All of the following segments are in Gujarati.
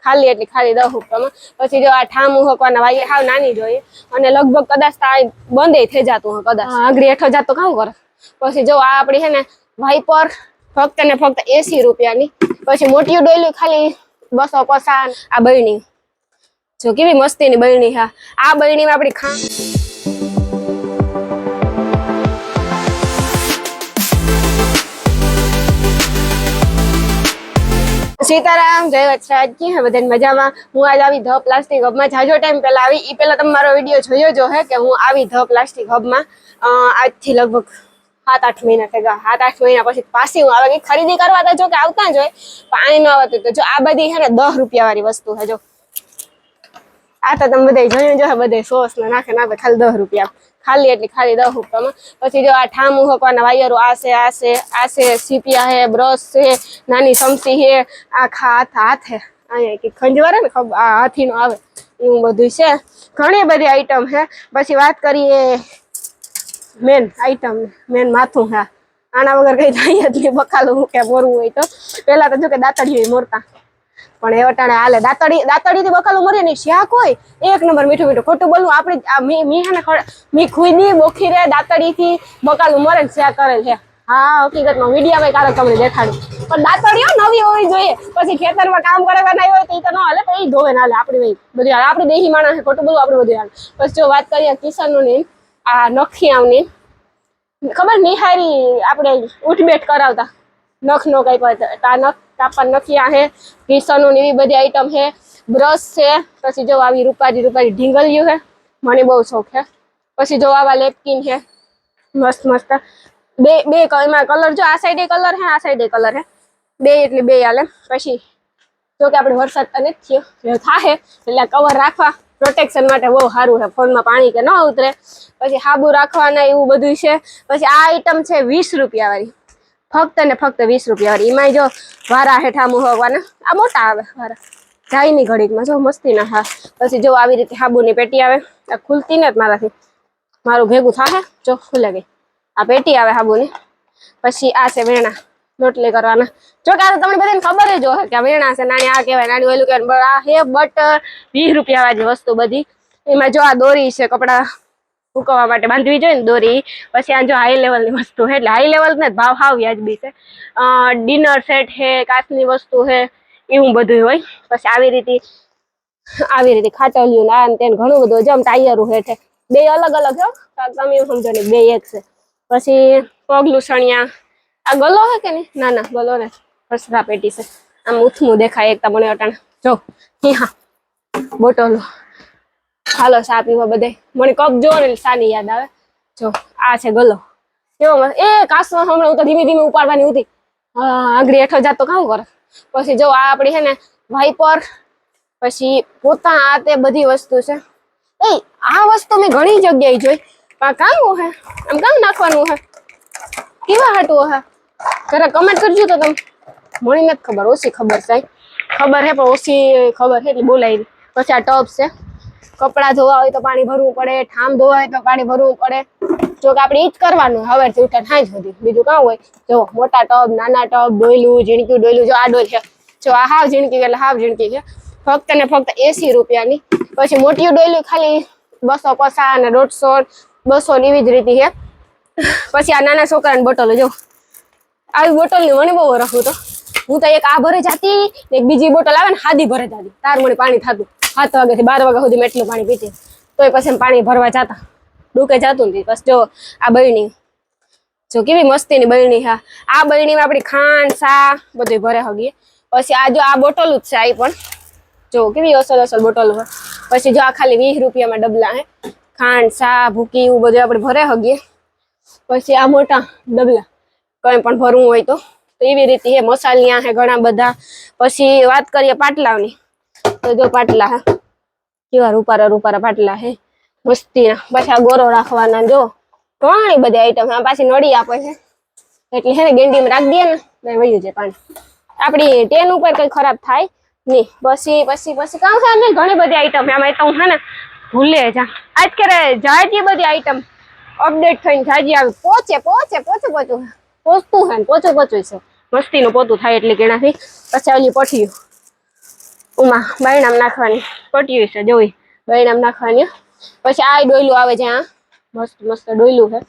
ખાલી એટલે ખાલી 10 રૂપિયામાં પછી જો આ ઠામ ઉહકવાના વાયર હાવ નાની જોઈએ અને લગભગ કદાચ આ બંધ થઈ જાતું હોય કદાચ આંગળી હેઠો જાતો કામ કરે પછી જો આ આપણી છે ને વાઇપર ફક્ત ને ફક્ત 80 રૂપિયાની પછી મોટી ડોયલી ખાલી 250 આ બરણી જો કેવી મસ્તીની બરણી હા આ બરણીમાં આપણી ખાંડ सीताराम जय वत्सराजी है बधाने मजामां हूँ आज आवी ध प्लास्टिक हब में जाजो टाइम पहला आवी ई पहला तमे मारो विडियो जोयो जो है कि हूँ आवी ध प्लास्टिक हब में आज थी लगभग 7-8 महीना थई गया 7-8 महीना पछी पाછી હું आवे खरीदी करवा तो जो कि आवता ज होय पाणी न आवत तो जो आ बधी है ने 10 रुपया वाली वस्तु है जो आ तो तमे बधाय जोयो जो है बधाय सॉस ने नाखे ना खाली 10 रुपया खाली एटली खाली 10 રૂપિયામાં પછી જો આ ઠામ ઉહકવાના વાયરો આસે સીપિયા હે બ્રશ છે નાની ચમચી હે આ હાથ હે અહીંયા કે ખંજવારે ને આ હાથીનો આવે એવું બધું છે ઘણી બધી આઈટમ હે પછી વાત કરીએ મેન આઈટમ મેન માથું હે આના વગર કઈ થાય જ નહીં બકાલું કે મોરવું હોય તો પહેલા તો જો કે દાતડીઓ મોરતા પણ એ વટાણે હાલે દાતડી થી બકાલું મરે ને શાક હોય એક નંબર મીઠું મીઠું ખોટું બોલવું આપણે મી હે ને મી ખુઈદી બોખી રે દાતડી થી બકાલું મરે ને શાક કરેલ છે હા હકીકતમાં મીડિયામાં કારક તમને દેખાડું પણ દાતડીઓ નવી હોવી જોઈએ પછી ખેતરમાં કામ કરવા ના હોય તો એ તો ન હાલે તો એ ધોવે ના હાલે આપણી બધી આપણી દેહી માણસ ખોટું બોલવું આપણે બધું હાલે પછી જો વાત કરીએ કિસાનનું ની આ નખિયાવની ખબર નિહારી આપણે ઉઠબેઠ કરાવતા નખ નો કઈ પર તા નખ કાપા નખિયા હે કિસનો ની એવી બધી આઈટમ હે બ્રશ છે પછી જો આવી રૂપારી ઢીંગલિયું હે મને બહુ શોખ હે પછી જો આવા લેપકિન હે મસ્ત મસ્ત બે એમાં કલર જો આ સાઈડે કલર હે આ સાઈડે કલર હે બે એટલે બે હાલે પછી જો કે આપણે વરસાદ તને થયો થાહે એટલે કવર રાખવા પ્રોટેક્શન માટે બહુ સારું છે ફોનમાં પાણી કે ન ઉતરે પછી હાબુ રાખવાના એવું બધું છે પછી આ આઈટમ છે 20 રૂપિયા વાળી ફક્ત ને ફક્ત 20 રૂપિયા વાળી એમાં જો વારા હેઠા મુહકવાના આ મોટા આવે વારા જાય ની ઘડીકમાં જો મસ્તી ના હા પછી જો આવી રીતે હાબુની પેટી આવે આ ખુલતી ને મારાથી મારું ભેગું થાહે જો ખુલે ગઈ આ પેટી આવે હાબુની પછી આ છે વેણા રોટલી કરવાના જો કે આ તમને બધાને ખબર જ હોય કે વેણા છે નાની આ કહેવાય નાની ઓલું કહેવાય આ હે બટર 20 રૂપિયા વાળી વસ્તુ બધી એમાં જો આ દોરી છે કપડા સુકવવા માટે બાંધવી જોઈએ ને દોરી પછી આ જો હાઈ લેવલની વસ્તુ છે એટલે હાઈ લેવલ ને ભાવ હાવ વ્યાજબી છે ડિનર સેટ હે કાચની વસ્તુ હે એવું બધું હોય પછી આવી રીતે ખાટલિયું ના ને તેને ઘણું બધું જમ ટાયરું હે છે બે અલગ અલગ હો તમે એવું સમજો ને બે એક છે પછી પગલું સણિયા આ ગલો હે કે નહીં ના ના ગલો ને ફસરા પેટી છે આમ ઉથમું દેખાય એક તમને અટાણે જો હા બોટલો હાલો ચા પીવા બધે મને કપ જો ને સાની યાદ આવે જો આ છે ગલો કેવો એ કાસમાં હમણાં હું તો ધીમે ધીમે ઉપાડવાની હતી આંગળી હેઠો જાતો કામ કરે પછી જો આ આપણી છે ને વાઇપર પછી પોતા આ તે બધી વસ્તુ છે એ આ વસ્તુ મેં ઘણી જગ્યાએ જોઈ પણ કામ હે આમ કામ નાખવાનું હે કેવા હાટવું હે જરા કમેન્ટ કરજો તો તમે મને નથી ખબર ઓછી ખબર છે ખબર હે પણ ઓછી ખબર છે એટલે બોલાવી પછી આ ટબ છે કપડાં ધોવા હોય તો પાણી ભરવું પડે ઠામ ધોવા હોય તો પાણી ભરવું પડે જો કે આપણે ઈ જ કરવાનું હવેથી ઉઠા થાય સુધી બીજું કામ હોય જો મોટા ટબ નાના ટબ ડોયલું ઝીણક્યું ડોયલું જો આ ડોલ છે જો આ હાવ ઝીણકી એટલે હાવ ઝીણકી છે ફક્ત ને ફક્ત 80 રૂપિયાની પછી મોટી ડોયલું ખાલી 250 અને 150 200 એવી જ રીતે છે પછી આ નાના છોકરાની બોટલો જો આવી બોટલની મને બહુ રખું તો હું તો એક આ ભરે જાતી એક બીજી બોટલ આવે ને હાદી ભરે જાતી તાર મને પાણી થતું 7 વાગ્યાથી 12 વાગ્યા સુધી મેં એટલું પાણી પીતી તોય પછી પાણી ભરવા જતા ડૂકે જતું નથી બસ જો આ બરણી જો કેવી મસ્તીની બરણી હા આ બરણીમાં આપણી ખાંડ સા બધું ભરે હગીએ પછી આ જો આ બોટલ જ છે આ પણ જો કેવી અસલ બોટલ હોય પછી જો આ ખાલી 20 રૂપિયામાં ડબલા હે ખાંડ સા ભૂકી એવું બધું આપણે ભરે હગીએ પછી આ મોટા ડબલા કઈ પણ ભરવું હોય તો એવી રીતે હે મસાલિયા હે ઘણા બધા પછી વાત કરીએ પાટલાની તો જો પાટલા હે કેવા રૂપારા પાટલા હે મસ્તી પછી આ ગોરો રાખવાના જો ઘણી બધી આઈટમ આ પાછી નળી આપે છે એટલે હે ને ગેંડીમાં રાખી દઈએ ને વયું છે પાણી આપણી ટેન ઉપર કઈ ખરાબ થાય નહીં પછી કામ છે ને ઘણી બધી આઈટમ આમાં તો હે ને ભૂલે જા આજ કરે જાજી બધી આઈટમ અપડેટ થઈને જાજી આવી પહોંચતું હે પોચું છે મસ્તીનું પોતું થાય એટલે કેનાથી પછી ઓલી પઠિયું ઉમાં બૈણામ નાખવાની પટ્યું છે જોઈ બૈણામ નાખવાની પછી આ ડોયલું આવે છે આ મસ્ત મસ્ત ડોયલું છે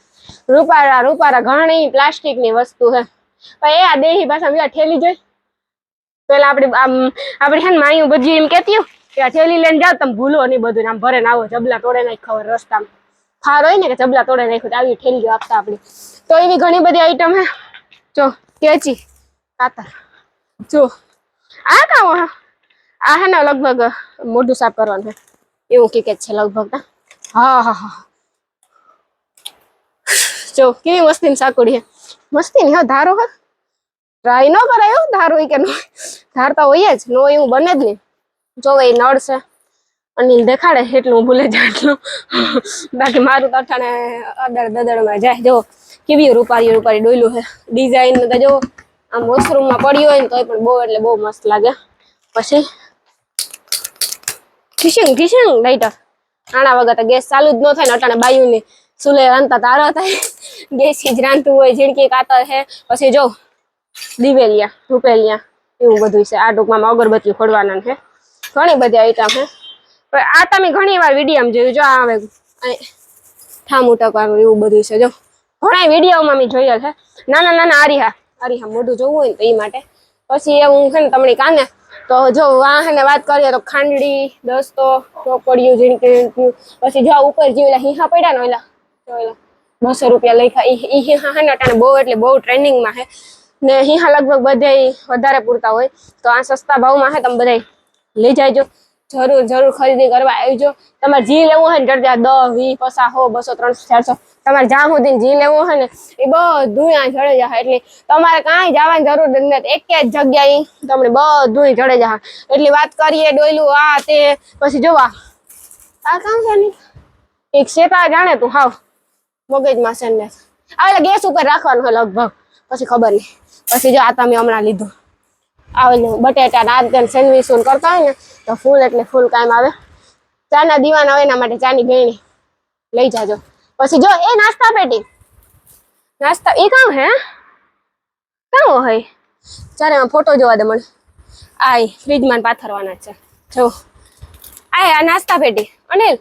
રૂપારા ઘણી પ્લાસ્ટિક ની વસ્તુ છે પણ એ આ દેહી પાછા બીજા ઠેલી જોઈ પેલા આપડી છે ને માયું બધી એમ કેતી કે આ ઠેલી લઈને જાવ તમે ભૂલો નહીં બધું આમ ભરે ને આવો જબલા તોડે નાખ ખબર રસ્તામાં ફાર હોય ને કે જબલા તોડે નાખ્યું આવી ઠેલી આપતા આપડી તો એવી ઘણી બધી આઈટમ હે જો કેચી કાતર જો આ કામ આ હે ને લગભગ મોઢું સાફ કરવાનું છે એવું કે છે લગભગ હા જો કેવી મસ્તી ની સાકુડી હે મસ્તી ની હા ધારો હે ટ્રાય ન કરાયો ધારો કે નો ધાર તો હોય જ નો એવું બને જ નહીં જો એ નળ છે અનિલ દેખાડે એટલું ભૂલે જાય એટલું બાકી મારું તો અઠાણે દદડમાં જાય જો કેવી રૂપારી ડોયલું છે ડિઝાઇન તો જો આમ વોશરૂમમાં પડ્યું હોય ને તોય પણ બહુ એટલે બહુ મસ્ત લાગે પછી ખીશંગ લાઈટર આના વગર તો ગેસ ચાલુ જ ન થાય ને અટાણે બાયુની સુલે રાંધતા તારા થાય ગેસ જ રાંધતું હોય ઝીણકી કાતર છે પછી જો દિવેલિયા રૂપેલિયા એવું બધું છે આ ટૂંકમાં અગરબત્તી ખોડવાના છે ઘણી બધી આઈટમ છે પણ આ તમે ઘણી વાર વિડીયોમાં જોયું જો આવે ઠામું ટકવાનું એવું બધું છે જો ઘણા વિડીયોમાં મેં જોયેલ છે નાના આરીહા મોઢું જોવું હોય ને તો એ માટે પછી એવું છે ને તમને કાને તો જો વાહને વાત કરીએ તો ખાંડડી દસ્તો ચોપડિયું ઝીણકી પછી જો ઉપર જે હિહા પડ્યા ને ઓલા 200 રૂપિયા લખ્યા ઈ હિહા હે ને અટાણે બહુ એટલે બહુ ટ્રેન્ડિંગમાં છે ને હિહા લગભગ બધે વધારે પૂરતા હોય તો આ સસ્તા ભાવમાં છે તમે બધા લઈ જાયજો જરૂર ખરીદી કરવા આવજો તમારે જી લેવું હોય ને જડજા 10 20 50 100 200 300 400 તમારે જ્યાં સુધી જી લેવું હોય ને એ બધું આ જડે જાય એટલે તમારે કાંઈ જવાની જરૂર નથી એક જ જગ્યાએ તમને બધું જડે જાય એટલી વાત કરીએ ડોયલું આ તે પછી જોવા આ કામ છે ને એક શેતા જાણે તું હાવ મગજમાં છે ને આ ગેસ ઉપર રાખવાનું હોય લગભગ પછી ખબર નહીં પછી જો આ તમે હમણાં લીધું આવેલું બટેટા નાદ સેન્ડવીચ કરતા હોય ને તો ફૂલ એટલે ફૂલ કામ આવે ચાના દીવાના હોય એના માટે ચાની ગયણી લઈ જાજો પછી જો એ નાસ્તા પેટી નાસ્તા એ કામ હે કામ હોય ચારે ફોટો જોવા દે મને આ ફ્રીજમાં પાથરવાના છે જો આ નાસ્તા પેટી અનિલ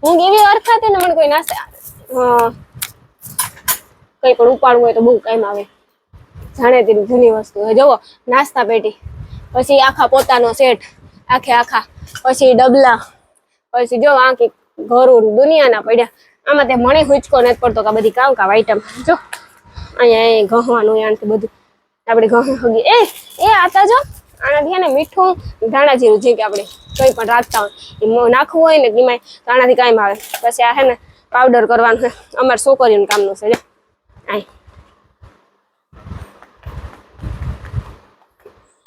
હું એવી અર્થાથી ને મને કોઈ નાસ્તા કઈ પણ ઉપાડવું હોય તો બહુ કામ આવે જાણે તેની જૂની વસ્તુ જોવો નાસ્તા પેટી પછી આખા પોતાનો સેટ આખા પછી ડબલા પછી જો આખી ઘરું દુનિયાના પડ્યા આમાં તે મને હુંચકો નથી પડતો કે બધી કામ આઈટમ જો અહીંયા ઘસવાનું આનાથી બધું આપણે ઘસી હગી એ આતા જો આનાથી ને મીઠું ધાણા જીરું જે કે આપણે કંઈ પણ રાખતા હોય એ નાખવું હોય ને એમાં આનાથી કાંઈ આવે પછી આ છે ને પાવડર કરવાનું છે અમારે છોકરીઓનું કામનું છે જો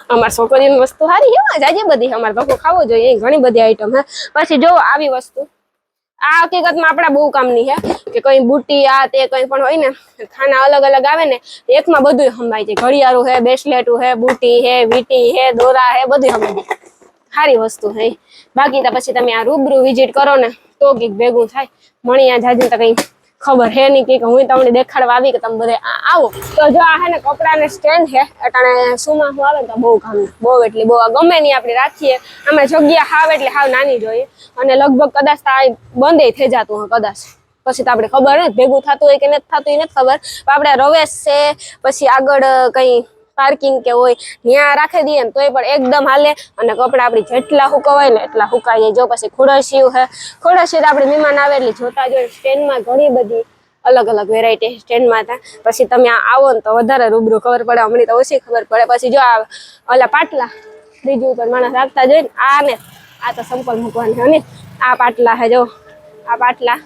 અમારે છોકરીઓની વસ્તુ સારી એમાં જાજે બધી અમારે ભગો ખાવો જોઈએ ઘણી બધી આઈટમ હે પછી જો આવી વસ્તુ આ હકીકતમાં આપણા બહુ કામની છે કે કઈ બુટી આ તે કઈ પણ હોય ને ખાના અલગ અલગ આવે ને એકમાં બધું સંભાઈ જાય ઘડિયાળું હે બ્રેસલેટું હે બુટી હે વીટી હે દોરા હે બધું સંભાઈ જાય સારી વસ્તુ હે બાકી તો પછી તમે આ રૂબરૂ વિઝિટ કરો ને તો કંઈક ભેગું થાય મણી આ જાજુ તો કઈ ખબર હે નહીં કે હું તમને દેખાડવા આવી કે તમે બધે આવો તો જો આ હે ને કપડાને સ્ટેન્ડ છે અટાણે સુમાં હું આવે તો બહુ કામ બહુ એટલે બહુ ગમે નહીં આપણે રાખીએ અમે જગ્યા હાવ એટલે હાવ નાની જોઈએ અને લગભગ કદાચ આ બંધ થઈ જતું હોય કદાચ પછી તો આપણે ખબર ને ભેગું થતું હોય કે નથી થતું એ નથી ખબર આપણે રવેશ છે પછી આગળ કઈ પાર્કિંગ કે હોય ત્યાં રાખી દઈએ ને તોય પણ એકદમ હાલે અને કપડા આપણી જેટલા હુકવાય ને એટલા હુકાઈ જાય જો પછી ખોડશીયું હે ખોડશી આપણે મહેમાન આવે એટલે જોતા જોઈએ સ્ટેન્ડમાં ઘણી બધી અલગ અલગ વેરાયટી સ્ટેન્ડમાં હતા પછી તમે આવો ને તો વધારે રૂબરૂ ખબર પડે હમણાં તો ઓછી ખબર પડે પછી જો આ ઓલા પાટલા બીજું ઉપર માણસ રાખતા જોઈએ ને આ તો સંપલ મૂકવાની અને આ પાટલા હે જો આ પાટલા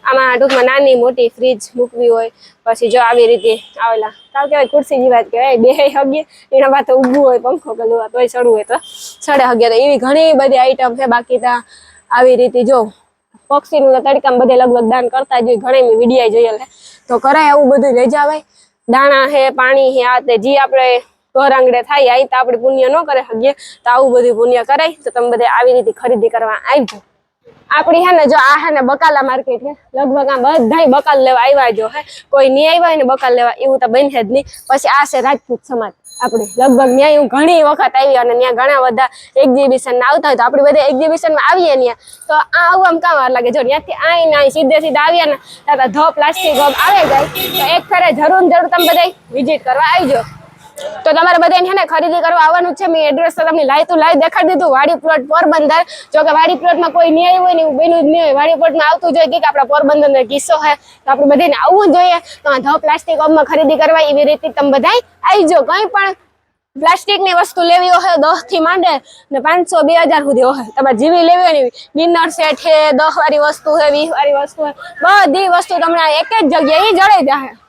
આમાં ટૂંકમાં નાની મોટી ફ્રીજ મૂકવી હોય પછી જો આવી રીતે આવેલા કામ કહેવાય ખુરશી જેવા જ કહેવાય બે હગીએ એના પાસે ઊભું હોય પંખો પેલું તોય ચડવું હોય તો ચડે હગીએ તો એવી ઘણી બધી આઈટમ છે બાકી તો આવી રીતે જો પક્ષીનું તડકામાં બધે લગભગ દાન કરતા જ હોય ઘણી વિડીયા જોયેલ છે તો કરાય આવું બધું લઈ જવાય દાણા હે પાણી હે આ તે જે આપણે ઘર આંગળે થાય અહીં તો આપણે પુણ્ય ન કરે હગીએ તો આવું બધું પુણ્ય કરાય તો તમે બધે આવી રીતે ખરીદી કરવા આવજો આપડી હે ને જો આ હે ને બકાલા માર્કેટ છે લગભગ આ બધાય બકાલ લેવા આવ્યા જો હે કોઈ નહીં આવ્યા હોય ને બકાલ લેવા એવું તો બને જ નહીં પછી આ છે રાજપૂત સમાજ આપણે લગભગ ન્યાય હું ઘણી વખત આવી અને ત્યાં ઘણા બધા એક્ઝિબિશન આવતા હોય તો આપણે બધા એક્ઝિબિશનમાં આવીએ ત્યાં તો આ આવવામાં કામ વાર લાગે જો ત્યાંથી આવીને સીધે સીધા આવ્યા ને ત્યાં ધ પ્લાસ્ટિક હબ આવે જાય તો એક ફેરે જરૂર તમે બધા વિઝિટ કરવા આવજો તો તમારે બધાને છે ને ખરીદી કરવા આવવાનું છે મેં એડ્રેસ તો તમને લાઈવ દેખાડી દીધું વાડી પ્લોટ પોરબંદર જો કે વાડી પ્લોટમાં કોઈ નહીં આવ્યું હોય ને એવું બન્યું જ નહીં હોય વાડી પ્લોટમાં આવતું જોઈએ કે આપણા પોરબંદરનો કિસ્સો છે તો આપણે બધાને આવવું જોઈએ તો ધ પ્લાસ્ટિક હબમાં ખરીદી કરવા એવી રીતે તમે બધા આવજો કંઈ પણ પ્લાસ્ટિકની વસ્તુ લેવી હોય 10 થી માંડે ને 500 2000 સુધી હોય તમારે જેવી લેવી હોય ને ડિનર સેટ છે 10 વાળી વસ્તુ છે 20 વાળી વસ્તુ છે બધી વસ્તુ તમને એક જ જગ્યાએ જળાઈ જાય